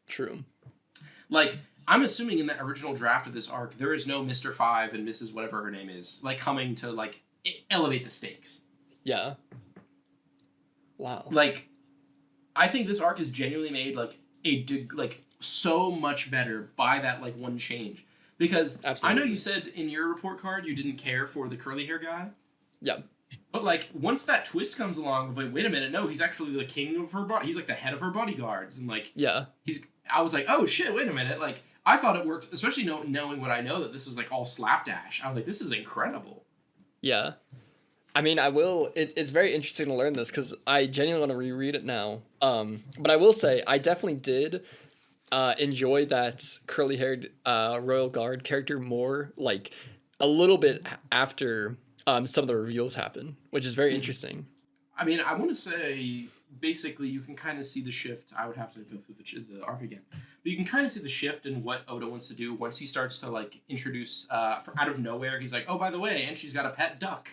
True. Like, I'm assuming in that original draft of this arc, there is no Mr. Five and Mrs. whatever her name is, like, coming to, like, elevate the stakes. Yeah. Wow. Like, I think this arc is genuinely made, like, so much better by that, like, one change. Because I know you said in your report card you didn't care for the curly hair guy. Yeah. But, like, once that twist comes along, like, wait a minute, no, he's actually the king of her body. He's, like, the head of her bodyguards. And, like, I was like, oh, shit, wait a minute. Like, I thought it worked, especially knowing what I know, that this was, like, all slapdash. I was like, this is incredible. Yeah. I mean, it's very interesting to learn this, because I genuinely want to reread it now. But I will say, I definitely did enjoy that curly-haired Royal Guard character more, like, a little bit after some of the reveals happen, which is very interesting. I mean, I want to say, basically, you can kind of see the shift. I would have to go through the arc again. But you can kind of see the shift in what Oda wants to do once he starts to, like, introduce, out of nowhere, he's like, oh, by the way, and she's got a pet duck.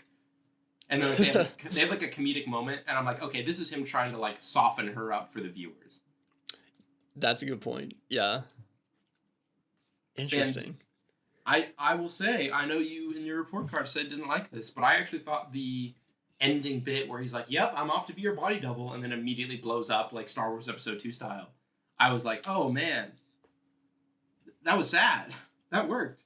And then they have, like, a comedic moment, and I'm like, okay, this is him trying to, like, soften her up for the viewers. That's a good point. Yeah. Interesting. And I will say, I know you in your report card said didn't like this, but I actually thought the ending bit where he's like, yep, I'm off to be your body double, and then immediately blows up like Star Wars Episode 2 style. I was like, oh man, that was sad. That worked.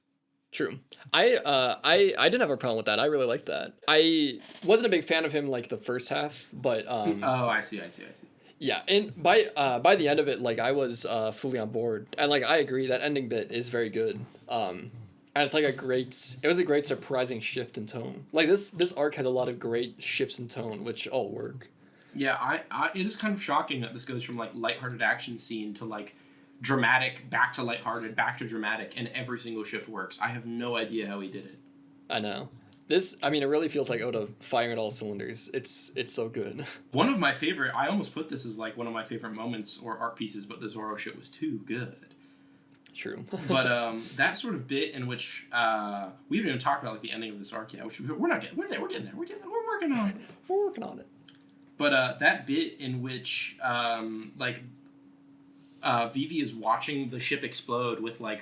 True. I didn't have a problem with that. I really liked that. I wasn't a big fan of him like the first half, but oh, I see. Yeah, and by the end of it, like, I was fully on board, and like I agree that ending bit is very good. And it's like it was a great surprising shift in tone. Like this arc has a lot of great shifts in tone, which all work. Yeah, it is kind of shocking that this goes from like lighthearted action scene to like dramatic, back to lighthearted, back to dramatic, and every single shift works. I have no idea how he did it. I know. I mean, it really feels like Oda firing all cylinders. It's so good. One of my favorite, I almost put this as like one of my favorite moments or arc pieces, but the Zoro shit was too good. True. But that sort of bit in which we haven't even talked about like the ending of this arc yet, which we're getting there. We're working on it. We're working on it. But that bit in which Vivi is watching the ship explode with like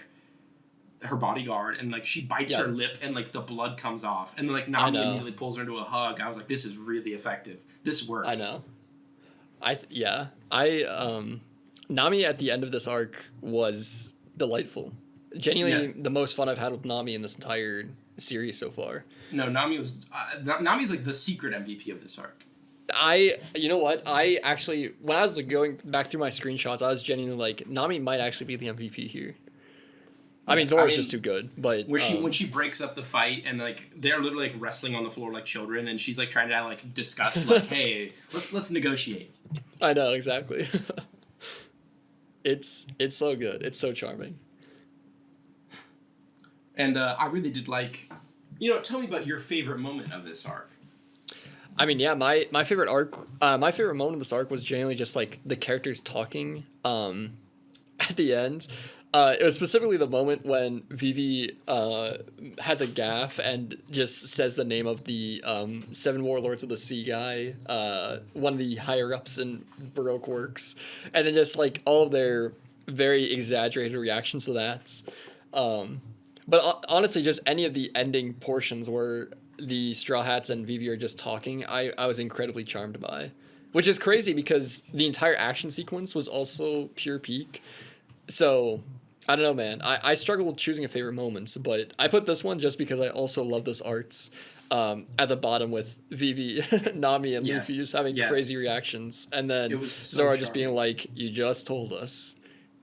her bodyguard, and like she bites her lip and like the blood comes off, and then like Nami immediately pulls her into a hug. I was like, this is really effective. This works. I know. Nami at the end of this arc was delightful. Genuinely the most fun I've had with Nami in this entire series so far. No, Nami's like the secret MVP of this arc. You know what? I actually, when I was like, going back through my screenshots, I was genuinely like, Nami might actually be the MVP here. I mean, Zoro's just too good, but when she breaks up the fight and like they're literally like wrestling on the floor like children, and she's like trying to like discuss like, hey, let's negotiate. I know exactly. It's so good. It's so charming. And I really did like, tell me about your favorite moment of this arc. I mean, yeah, my favorite arc, my favorite moment of this arc was genuinely just like the characters talking at the end. It was specifically the moment when Vivi has a gaffe and just says the name of the 7 Warlords of the Sea guy, one of the higher ups in Baroque works, and then just like all of their very exaggerated reactions to that. But honestly, just any of the ending portions where the Straw Hats and Vivi are just talking, I was incredibly charmed by. Which is crazy because the entire action sequence was also pure peak. So, I don't know, man. I struggle with choosing a favorite moments, but I put this one just because I also love this arts at the bottom with Vivi, Nami, and Luffy just having crazy reactions. And then Zoro just being like, you just told us.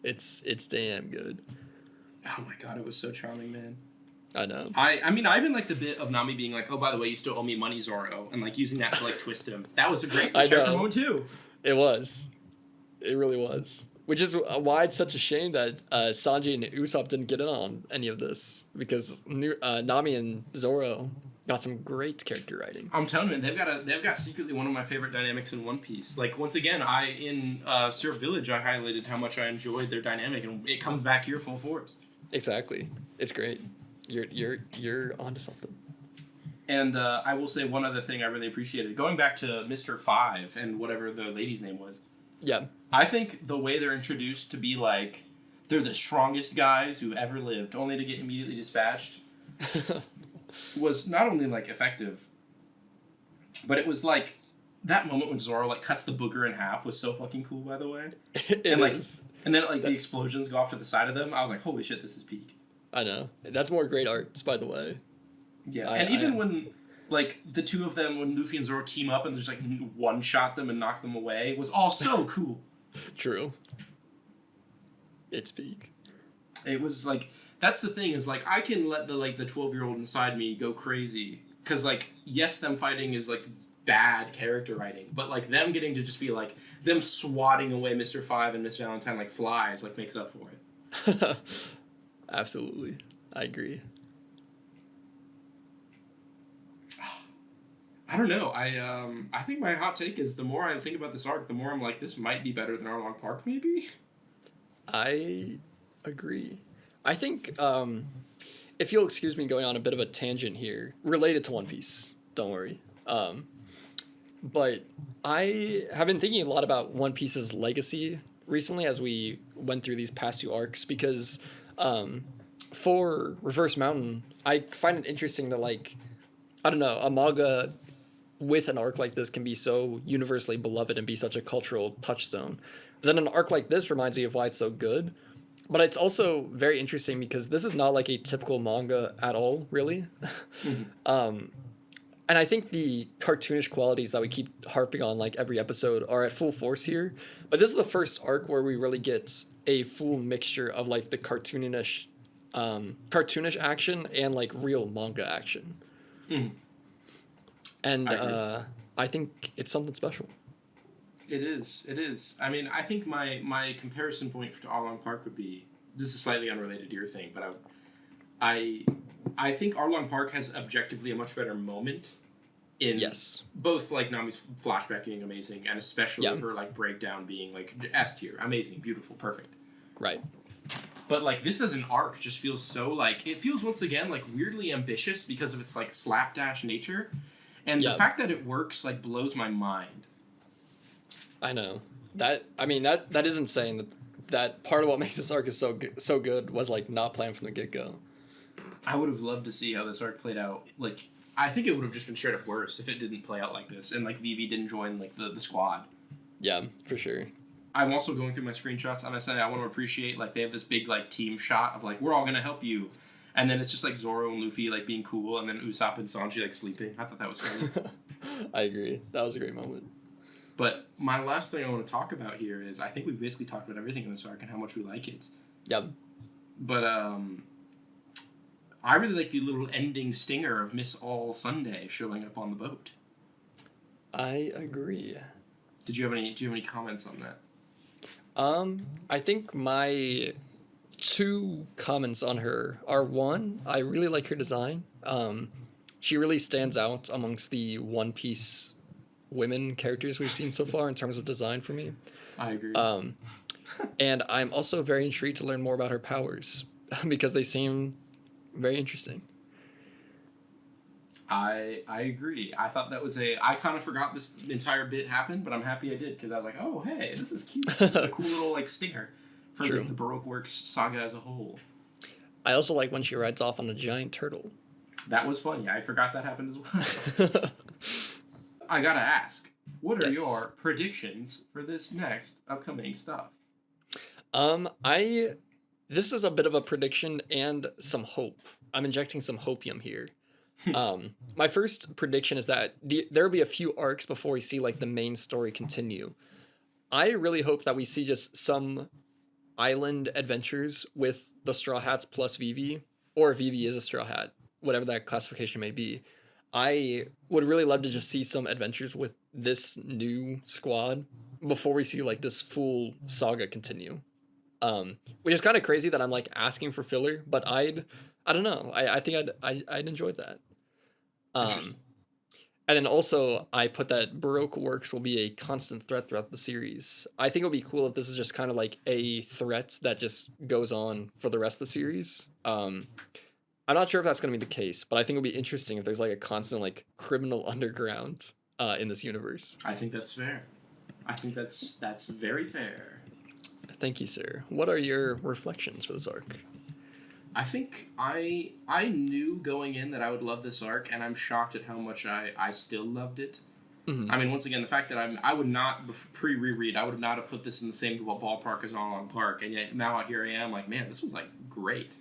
It's damn good. Oh my god, it was so charming, man. I know. I mean, I even like the bit of Nami being like, oh, by the way, you still owe me money, Zoro, and like using that to like twist him. That was a great character moment too. It was. It really was. Which is why it's such a shame that Sanji and Usopp didn't get in on any of this, because Nami and Zoro got some great character writing. I'm telling you, they've got secretly one of my favorite dynamics in One Piece. Like once again, in Syrup Village, I highlighted how much I enjoyed their dynamic, and it comes back here full force. Exactly, it's great. You're onto something. And I will say one other thing I really appreciated, going back to Mr. Five and whatever the lady's name was. Yeah. I think the way they're introduced to be like, they're the strongest guys who've ever lived, only to get immediately dispatched, was not only like effective, but it was like that moment when Zoro like cuts the booger in half was so fucking cool, by the way. And then like the explosions go off to the side of them. I was like, holy shit, this is peak. I know. That's more great arts, by the way. Yeah, when like the two of them, when Luffy and Zoro team up and just like one-shot them and knock them away, was all so cool. True. It's peak. It was like, that's the thing, is like I can let the 12-year-old inside me go crazy, because like yes, them fighting is like bad character writing, but like them getting to just be like them swatting away Mr. Five and Miss Valentine like flies like makes up for it. Absolutely, I agree. I don't know. I think my hot take is the more I think about this arc, the more I'm like, this might be better than Arlong Park, maybe? I agree. I think, if you'll excuse me going on a bit of a tangent here, related to One Piece, don't worry. But I have been thinking a lot about One Piece's legacy recently as we went through these past 2 arcs, because for Reverse Mountain, I find it interesting that, like, I don't know, a manga with an arc like this can be so universally beloved and be such a cultural touchstone. But then an arc like this reminds me of why it's so good. But it's also very interesting because this is not like a typical manga at all, really. Mm-hmm. And I think the cartoonish qualities that we keep harping on like every episode are at full force here. But this is the first arc where we really get a full mixture of like the cartoonish action and like real manga action. Mm. And I think it's something special. It is. I mean, I think my comparison point to Arlong Park would be, this is slightly unrelated to your thing, but I think Arlong Park has objectively a much better moment in both like Nami's flashback being amazing and especially her like breakdown being like S tier, amazing, beautiful, perfect. Right. But like this as an arc just feels so like, it feels once again like weirdly ambitious because of its like slapdash nature. And the fact that it works like blows my mind. I know. That is insane. That part of what makes this arc is so good was like not planned from the get-go. I would have loved to see how this arc played out. Like, I think it would have just been straight up worse if it didn't play out like this and like Vivi didn't join like the squad. Yeah, for sure. I'm also going through my screenshots, and I say I want to appreciate, like, they have this big, like, team shot of, like, we're all going to help you. And then it's just, like, Zoro and Luffy, like, being cool, and then Usopp and Sanji, like, sleeping. I thought that was funny. I agree. That was a great moment. But my last thing I want to talk about here is, I think we've basically talked about everything in this arc and how much we like it. Yep. But, I really like the little ending stinger of Miss All Sunday showing up on the boat. I agree. Do you have any comments on that? I think my 2 comments on her are, 1, I really like her design. She really stands out amongst the One Piece women characters we've seen so far in terms of design for me. I agree. And I'm also very intrigued to learn more about her powers because they seem very interesting. I agree. I thought that was I kind of forgot this entire bit happened, but I'm happy I did because I was like, oh, hey, this is cute. This is a cool little, like, stinger for the Baroque Works saga as a whole. I also like when she rides off on a giant turtle. That was funny. I forgot that happened as well. I gotta ask, what are your predictions for this next upcoming stuff? This is a bit of a prediction and some hope. I'm injecting some hopium here. My first prediction is that there will be a few arcs before we see, like, the main story continue. I really hope that we see just some island adventures with the Straw Hats plus Vivi, or Vivi is a Straw Hat, whatever that classification may be. I would really love to just see some adventures with this new squad before we see, like, this full saga continue. Which is kind of crazy that I'm, like, asking for filler, but I don't know. I think I'd enjoy that. And then also I put that Baroque Works will be a constant threat throughout the series. I think it would be cool if this is just kind of like a threat that just goes on for the rest of the series. I'm not sure if that's going to be the case, but I think it would be interesting if there's, like, a constant, like, criminal underground in this universe. I think that's fair. I think that's very fair. Thank you, sir. What are your reflections for this arc? I think I knew going in that I would love this arc, and I'm shocked at how much I still loved it. Mm-hmm. I mean, once again, the fact that I would not, pre-reread, I would not have put this in the same ballpark as All on Clark, and yet now here I am, like, man, this was, like, great.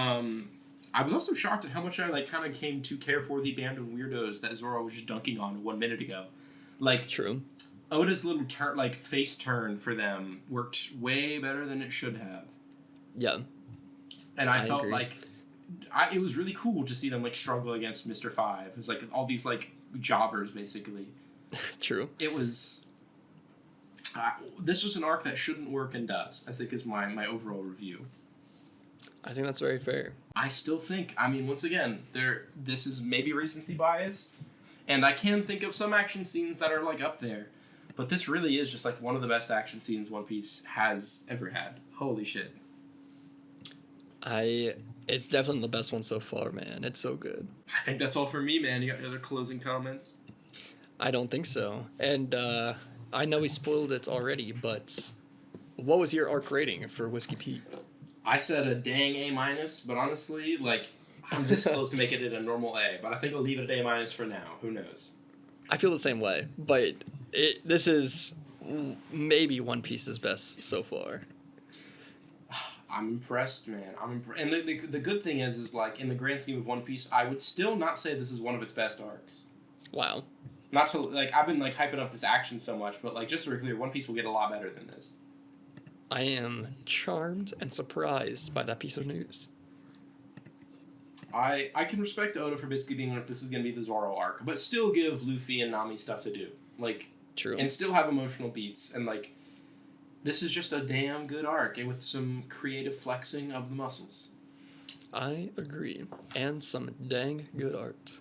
I was also shocked at how much I, like, kind of came to care for the band of weirdos that Zoro was just dunking on 1 minute ago. Like, true. Oda's little face turn for them worked way better than it should have. Yeah. And I felt agree. like it was really cool to see them, like, struggle against Mr. Five. It was like all these, like, jobbers, basically. True. It was... this was an arc that shouldn't work and does, I think, is my overall review. I think that's very fair. I still think, I mean, once again, this is maybe recency bias, and I can think of some action scenes that are, like, up there, but this really is just, like, one of the best action scenes One Piece has ever had. Holy shit. It's definitely the best one so far, man. It's so good. I think that's all for me, man. You got any other closing comments? I don't think so. And I know we spoiled it already, but what was your arc rating for Whiskey Pete? I said a dang A-, but honestly, like, I'm this close to making it a normal A, but I think I'll leave it at A- for now. Who knows? I feel the same way, but this is maybe One Piece's best so far. I'm impressed, man. And the good thing is like, in the grand scheme of One Piece, I would still not say this is one of its best arcs. Wow. Not to, like, I've been, like, hyping up this action so much, but, like, just to be clear, One Piece will get a lot better than this. I am charmed and surprised by that piece of news. I can respect Oda for basically being like, this is going to be the Zoro arc, but still give Luffy and Nami stuff to do. Like, true. And still have emotional beats, and, like, this is just a damn good arc, and with some creative flexing of the muscles. I agree. And some dang good art.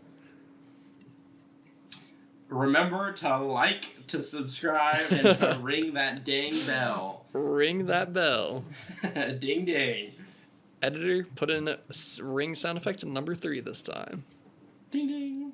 Remember to like, to subscribe, and to ring that dang bell. Ring that bell. Ding ding. Editor, put in a ring sound effect number 3 this time. Ding ding.